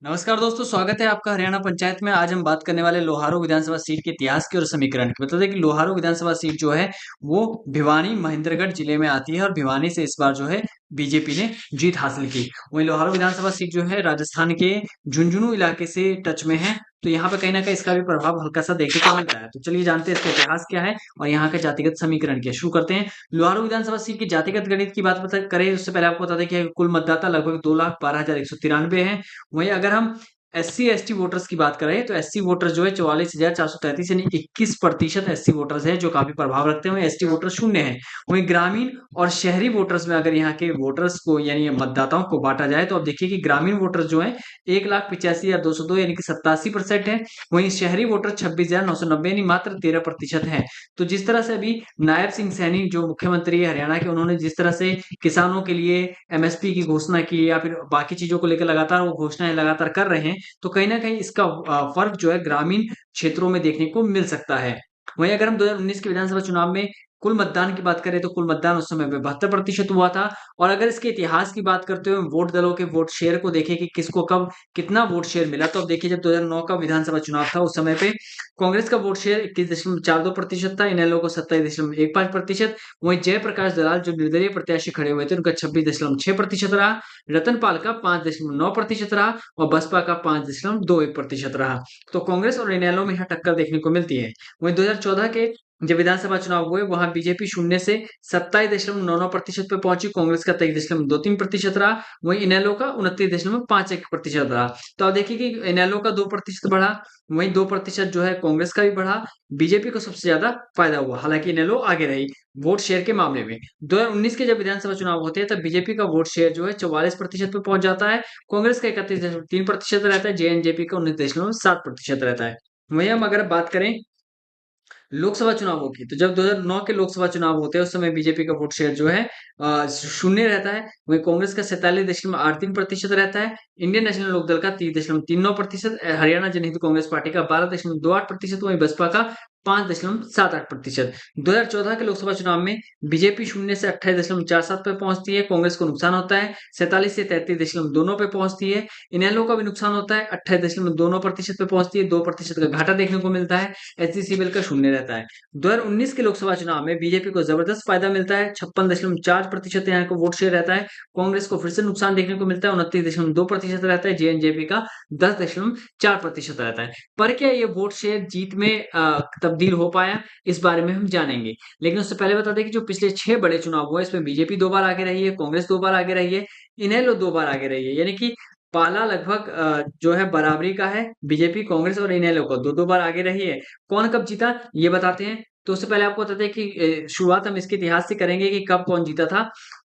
नमस्कार दोस्तों, स्वागत है आपका हरियाणा पंचायत में। आज हम बात करने वाले लोहारू विधानसभा सीट के इतिहास की और समीकरण की। बता दें कि लोहारू विधानसभा सीट जो है वो भिवानी महेंद्रगढ़ जिले में आती है और भिवानी से इस बार जो है बीजेपी ने जीत हासिल की। वहीं लोहारू विधानसभा सीट जो है राजस्थान के झुंझुनू इलाके से टच में है, तो यहाँ पे कहीं ना कहीं इसका भी प्रभाव हल्का सा देखने को मिलता है। तो चलिए जानते हैं इसका इतिहास क्या है और यहाँ के जातिगत समीकरण क्या है। शुरू करते हैं। लोहारू विधानसभा सीट की जातिगत गणित की बात बता करें उससे पहले आपको बता दें कि कुल मतदाता लगभग 2,12,193 है। वहीं अगर हम एससी एसटी वोटर्स की बात करें तो एससी वोटर जो है 44,433 यानी 21% एससी वोटर्स है जो काफी प्रभाव रखते हैं। एसटी वोटर शून्य है। वहीं ग्रामीण और शहरी वोटर्स में अगर यहाँ के वोटर्स को यानी मतदाताओं को बांटा जाए तो अब देखिए कि ग्रामीण वोटर्स जो है 1,85,202 यानी कि 87% है। वहीं शहरी वोटर 26,990 यानी मात्र 13% है। तो जिस तरह से अभी नायब सिंह सैनी जो मुख्यमंत्री है हरियाणा के, उन्होंने जिस तरह से किसानों के लिए एमएसपी की घोषणा की या फिर बाकी चीजों को लेकर लगातार वो घोषणाएं लगातार कर रहे हैं, तो कहीं ना कहीं इसका फर्क जो है ग्रामीण क्षेत्रों में देखने को मिल सकता है। वहीं अगर हम 2019 के विधानसभा चुनाव में कुल मतदान की बात करें तो कुल मतदान उस समय पे 72% हुआ था। और अगर इसके इतिहास की बात करते हुए वोट दलों के वोट शेयर को देखें कि किसको कब कितना वोट शेयर मिला, तो अब देखिए जब 2009 का विधानसभा चुनाव था उस समय पे कांग्रेस का वोट शेयर 21.42% था, इनेलो को 27.15%। वहीं जयप्रकाश दलाल जो निर्दलीय प्रत्याशी खड़े हुए थे उनका 26.6% रहा। रतन पाल का 5.9% रहा और बसपा का 5.21% रहा। तो कांग्रेस और इनेलो में यहाँ टक्कर देखने को मिलती है। वहीं 2014 के जब विधानसभा चुनाव हुए वहां बीजेपी शून्य से 27.99% पे पहुंची, कांग्रेस का 23.23% रहा। वहीं इनेलो का 29.51% रहा। तो अब देखिए कि इनेलो का 2% बढ़ा, वहीं 2% जो है कांग्रेस का भी बढ़ा। बीजेपी को सबसे ज्यादा फायदा हुआ, हालांकि इनेलो आगे रही वोट शेयर के मामले में। 2019 के जब विधानसभा चुनाव होते हैं तब बीजेपी का वोट शेयर जो है 44% पे पहुंच जाता है। कांग्रेस का 31.3% रहता है, जेएनजेपी का 19.7% रहता है। वहीं हम अगर बात करें लोकसभा चुनावों की, तो जब 2009 के लोकसभा चुनाव होते हैं उस समय बीजेपी का वोट शेयर जो है शून्य रहता है। वहीं कांग्रेस का 47.83% रहता है। इंडियन नेशनल लोकदल का 30.39%, हरियाणा जनहित कांग्रेस पार्टी का 12.28%, वहीं बसपा का 5.78%। 2014 के लोकसभा चुनाव में बीजेपी शून्य से 28.47 पे पहुंचती है, कांग्रेस को नुकसान होता है 47 से 33.2 पे पहुंचती है। इनेलो का भी नुकसान होता है 28.2% पे पहुंचती है, 2% का घाटा देखने को मिलता है। एचसीसी बिल का शून्य रहता है। 2019 के लोकसभा चुनाव में बीजेपी को जबरदस्त फायदा मिलता है, 56.4% यहाँ को वोट शेयर रहता है। कांग्रेस को फिर से नुकसान देखने को मिलता है, 29.2% रहता है। जेएनजेपी का 10.4% रहता है। पर क्या ये वोट शेयर जीत में तब्दील हो पाया, इस बारे में हम जानेंगे। लेकिन उससे पहले बता दें कि जो पिछले 6 बड़े चुनाव हुए इसमें बीजेपी 2 बार आगे रही है, कांग्रेस 2 बार आगे रही है, इनेलो 2 बार आगे रही है। यानी कि पाला लगभग जो है बराबरी का है। बीजेपी कांग्रेस और इनेलो को दो दो बार आगे रही है। कौन कब जीता ये बताते हैं। तो उससे पहले आपको बताते हैं कि शुरुआत हम इसके इतिहास से करेंगे कि कब कौन जीता था।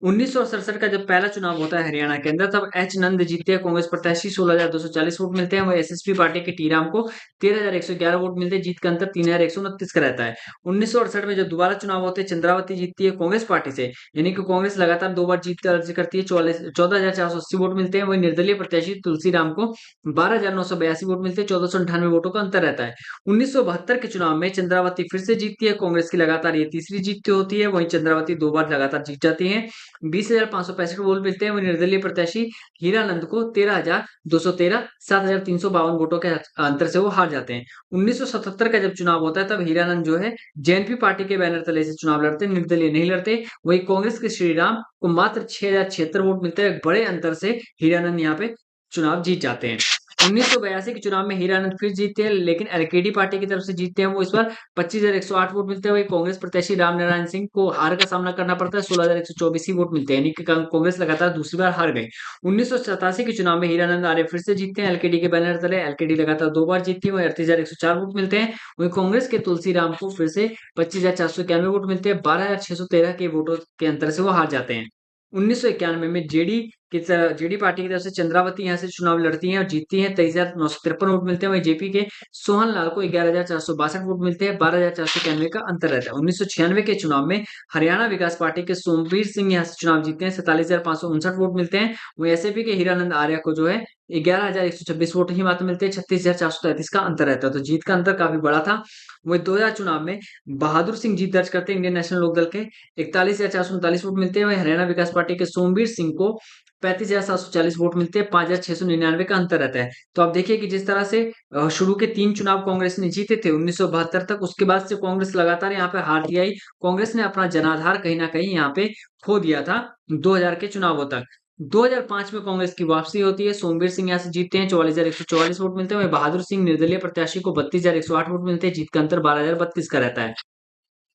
1967 का जब पहला चुनाव होता है हरियाणा के अंदर, तब एच नंद जीतते हैं कांग्रेस प्रत्याशी, 16,240 वोट मिलते हैं। वही एसएसपी पार्टी के टी राम को 13,111 वोट मिलते हैं। जीत का अंतर 3,129 का रहता है। 1968 में जब दोबारा चुनाव होते हैं चंद्रावती जीतती है कांग्रेस पार्टी से, यानी कि कांग्रेस लगातार 2 बार जीत दर्ज करती है। 14,480 वोट मिलते हैं। वही निर्दलीय प्रत्याशी तुलसी राम को 12,982 वोट मिलते हैं। 1,498 वोटों का अंतर रहता है। 1972 के चुनाव में चंद्रावती फिर से जीतती है, कांग्रेस की लगातार ये तीसरी जीत होती है। वहीं चंद्रावती 2 बार लगातार जीत जाती है। 20,565 वोट मिलते हैं। वहीं निर्दलीय प्रत्याशी हीरानंद को 13,213 7,352 वोटों के अंतर से वो हार जाते हैं। 1977 का जब चुनाव होता है तब हीरानंद जो है जेएनपी पार्टी के बैनर तले से चुनाव लड़ते हैं, निर्दलीय नहीं लड़ते। वही कांग्रेस के श्रीराम को मात्र 6,076 वोट मिलते हैं। बड़े अंतर से हीरानंद यहाँ पे चुनाव जीत जाते हैं। 1982 के चुनाव में हीरानंद फिर जीतते हैं, लेकिन एलकेडी पार्टी की तरफ से जीतते हैं। वो इस बार 25,108 वोट मिलते हैं। वही कांग्रेस प्रत्याशी राम नारायण सिंह को हार का सामना करना पड़ता है, 16,124 ही वोट मिलते हैं, यानी कि कांग्रेस लगातार दूसरी बार हार गई। 1987 के चुनाव में हीरानंद आर्य फिर से जीतते हैं एलकेडी के बैनर तले, एलकेडी लगातार 2 बार जीतती है। वही 38,104 वोट मिलते हैं। वही कांग्रेस के तुलसी राम को फिर से 25,491 वोट मिलते हैं। 12,613 के वोटों के अंतर से वो हार जाते हैं। 1991 में जेडी पार्टी की तरफ से चंद्रावती यहाँ से चुनाव लड़ती हैं और जीतती हैं। 23,953 वोट मिलते हैं। वहीं जेपी के सोहन लाल को 11,462 वोट मिलते हैं। 12,491 का अंतर रहता है। 1996 के चुनाव में हरियाणा विकास पार्टी के सोमवीर सिंह यहाँ से चुनाव जीतते हैं, 47,559 वोट मिलते हैं। वहीं एसएपी के हीरानंद आर्य को जो है 11,126 वोट ही मात्र मिलते हैं, 36,433 का अंतर रहता है। तो जीत का अंतर काफी बड़ा था। वही 2000 चुनाव में बहादुर सिंह जीत दर्ज करते हैं इंडियन नेशनल लोकदल के, 41,439 वोट मिलते हैं। वहीं हरियाणा विकास पार्टी के सोमवीर सिंह को 35,740 वोट मिलते हैं, 5,699 का अंतर रहता है। तो आप देखिए कि जिस तरह से शुरू के 3 चुनाव कांग्रेस ने जीते थे 1972 तक, उसके बाद से कांग्रेस लगातार यहाँ पे हारती आई। कांग्रेस ने अपना जनाधार कहीं न कहीं यहाँ पे खो दिया था 2000 के चुनावों तक। 2005 में कांग्रेस की वापसी होती है, सोमवीर सिंह यहाँ से जीतते हैं, 44,144 वोट मिलते हैं, वहीं बहादुर सिंह निर्दलीय प्रत्याशी को 32,108 वोट मिलते हैं, जीत का अंतर 12,032 का रहता है।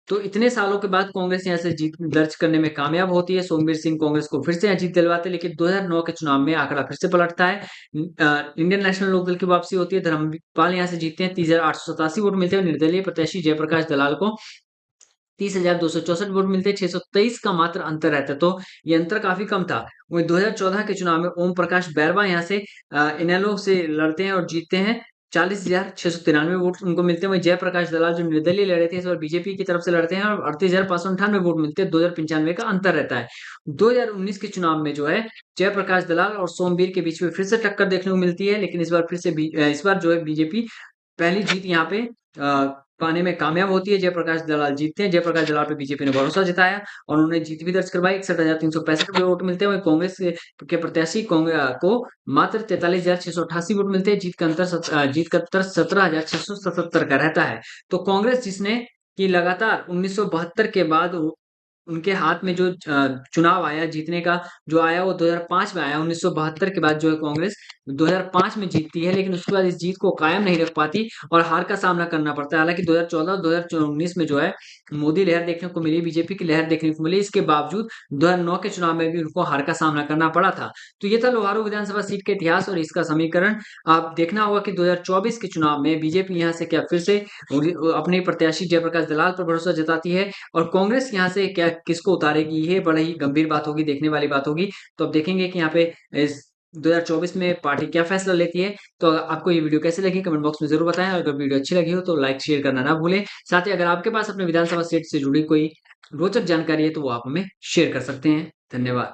तो इतने सालों के बाद कांग्रेस यहाँ से जीत दर्ज करने में कामयाब होती है। सोमवीर सिंह कांग्रेस को फिर से यहाँ जीत दिलवाते हैं, लेकिन 2009 के चुनाव में आंकड़ा फिर से पलटता है। इंडियन नेशनल लोकदल की वापसी होती है, धर्मपाल यहाँ से जीतते हैं, 30,887 वोट मिलते हैं। निर्दलीय प्रत्याशी जयप्रकाश दलाल को 30,264 वोट मिलते हैं, 623 का मात्र अंतर रहता है, तो ये अंतर काफी कम था। वहीं 2014 के चुनाव में ओम प्रकाश बैरवा यहाँ से इनेलो से लड़ते हैं और जीतते हैं, 40,693 वोट उनको मिलते हैं। वहीं जयप्रकाश दलाल जो निर्दलीय लड़े थे, इस बार बीजेपी की तरफ से लड़ते हैं और 38,598 वोट मिलते हैं, 2,095 का अंतर रहता है। 2019 के चुनाव में जो है जयप्रकाश दलाल और सोमवीर के बीच में फिर से टक्कर देखने को मिलती है, लेकिन इस बार जो है बीजेपी पहली जीत यहाँ पे पाने में कामयाब होती है। जयप्रकाश दलाल जीतते हैं, जयप्रकाश दलाल पे बीजेपी ने भरोसा जताया और उन्होंने जीत भी दर्ज करवाई, 61,365 वोट मिलते हैं। वहीं कांग्रेस के प्रत्याशी को मात्र 43,688 वोट मिलते हैं, जीत का अंतर 17,677 का रहता है। तो कांग्रेस जिसने कि लगातार 1972 के बाद उनके हाथ में जो चुनाव आया जीतने का, जो आया वो 2005 में आया। 1972 के बाद जो है कांग्रेस 2005 में जीतती है, लेकिन उसके बाद इस जीत को कायम नहीं रख पाती और हार का सामना करना पड़ता है। हालांकि 2014 और 2019 में जो है मोदी लहर देखने को मिली, बीजेपी की लहर देखने को मिली, इसके बावजूद 2009 के चुनाव में भी उनको हार का सामना करना पड़ा था। तो ये था लोहारू विधानसभा सीट का इतिहास और इसका समीकरण। आप देखना होगा कि 2024 के चुनाव में बीजेपी यहाँ से क्या फिर से अपने प्रत्याशी जयप्रकाश दलाल पर भरोसा जताती है और कांग्रेस यहाँ से क्या किसको उतारेगी, ये बड़ा ही गंभीर बात होगी, देखने वाली बात होगी। तो अब देखेंगे कि यहाँ पे इस 2024 में पार्टी क्या फैसला लेती है। तो आपको ये वीडियो कैसे लगी कमेंट बॉक्स में जरूर बताएं, और अगर वीडियो अच्छी लगी हो तो लाइक शेयर करना ना भूलें। साथ ही अगर आपके पास अपने विधानसभा सीट से जुड़ी कोई रोचक जानकारी है तो वो आप हमें शेयर कर सकते हैं। धन्यवाद।